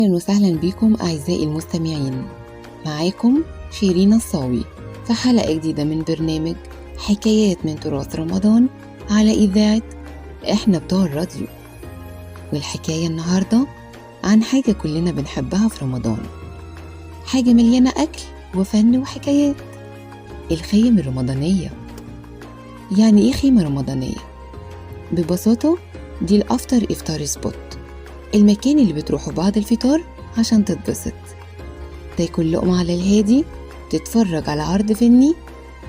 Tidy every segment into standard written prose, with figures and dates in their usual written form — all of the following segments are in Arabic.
أهلا وسهلا بكم أعزائي المستمعين. معاكم شيرين الصاوي في حلقة جديدة من برنامج حكايات من تراث رمضان على إذاعة إحنا بتوع الراديو. والحكاية النهاردة عن حاجة كلنا بنحبها في رمضان، حاجة مليانة أكل وفن وحكايات، الخيم الرمضانية. يعني إيه خيمة رمضانية؟ ببساطة دي الأفطر إفطار سبوت، المكان اللي بتروحوا بعد الفطار عشان تتبسط، تاكل لقمة على الهادي، تتفرج على عرض فني،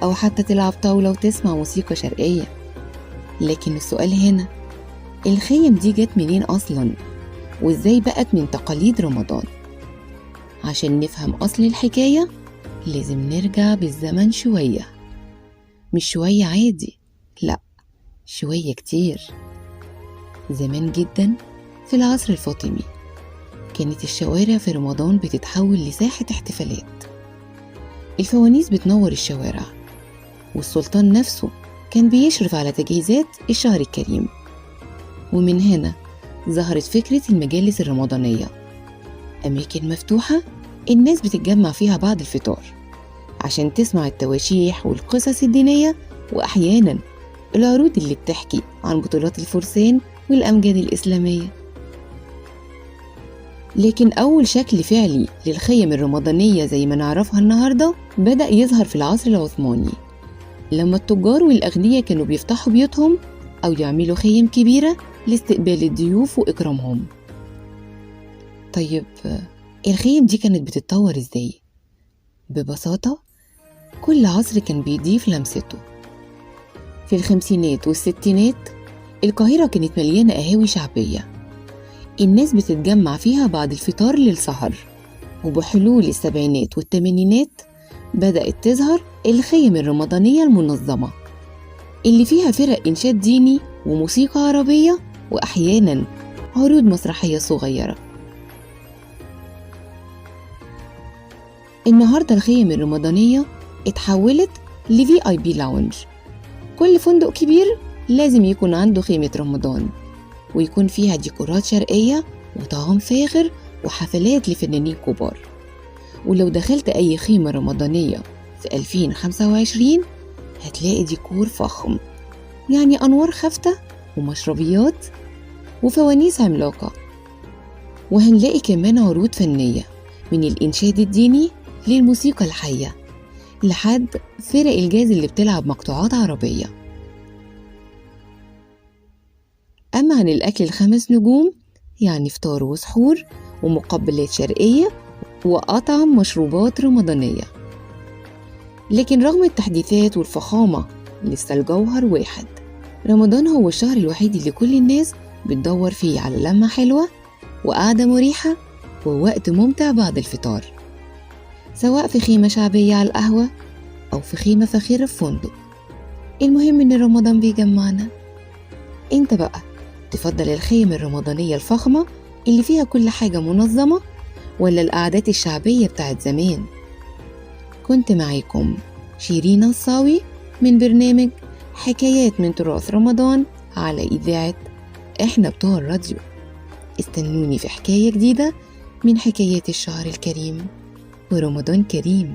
أو حتى تلعب طاولة وتسمع موسيقى شرقية. لكن السؤال هنا، الخيم دي جت منين أصلاً؟ وإزاي بقت من تقاليد رمضان؟ عشان نفهم أصل الحكاية لازم نرجع بالزمن شوية، مش شوية عادي، لأ شوية كتير. زمان جداً في العصر الفاطمي كانت الشوارع في رمضان بتتحول لساحة احتفالات، الفوانيس بتنور الشوارع، والسلطان نفسه كان بيشرف على تجهيزات الشهر الكريم. ومن هنا ظهرت فكرة المجالس الرمضانية، أماكن مفتوحة الناس بتتجمع فيها بعد الفطار عشان تسمع التواشيح والقصص الدينية، وأحيانا العروض اللي بتحكي عن بطولات الفرسان والأمجاد الإسلامية. لكن أول شكل فعلي للخيم الرمضانية زي ما نعرفها النهاردة بدأ يظهر في العصر العثماني، لما التجار والأغنياء كانوا بيفتحوا بيوتهم أو يعملوا خيم كبيرة لاستقبال الضيوف وإكرامهم. طيب الخيم دي كانت بتتطور إزاي؟ ببساطة كل عصر كان بيضيف لمسته. في الخمسينات والستينات القاهرة كانت مليانة قهاوي شعبية الناس بتتجمع فيها بعد الفطار للسهر، وبحلول السبعينات والثمانينات بدأت تظهر الخيم الرمضانية المنظمة اللي فيها فرق إنشاد ديني وموسيقى عربية وأحياناً عروض مسرحية صغيرة. النهاردة الخيم الرمضانية اتحولت لVIP لاونج، كل فندق كبير لازم يكون عنده خيمة رمضان، ويكون فيها ديكورات شرقية وطعام فاخر وحفلات لفنانين كبار. ولو دخلت أي خيمة رمضانية في 2025 هتلاقي ديكور فخم، يعني أنوار خافتة ومشربيات وفوانيس عملاقة، وهنلاقي كمان عروض فنية من الإنشاد الديني للموسيقى الحية لحد فرق الجاز اللي بتلعب مقطوعات عربية. أما عن الأكل ال5 نجوم، يعني فطار وسحور ومقبلات شرقية وأطعم مشروبات رمضانية. لكن رغم التحديثات والفخامة لسه الجوهر واحد، رمضان هو الشهر الوحيد اللي كل الناس بتدور فيه على لمة حلوة وقعدة مريحة ووقت ممتع بعد الفطار، سواء في خيمة شعبية على القهوة أو في خيمة فخيرة في فندق. المهم إن رمضان بيجمعنا. انت بقى تفضل الخيم الرمضانية الفخمة اللي فيها كل حاجة منظمة، ولا القعدات الشعبية بتاعت زمان؟ كنت معاكم شيرين الصاوي من برنامج حكايات من تراث رمضان على إذاعة إحنا بتوع الراديو. استنوني في حكاية جديدة من حكايات الشهر الكريم، ورمضان كريم.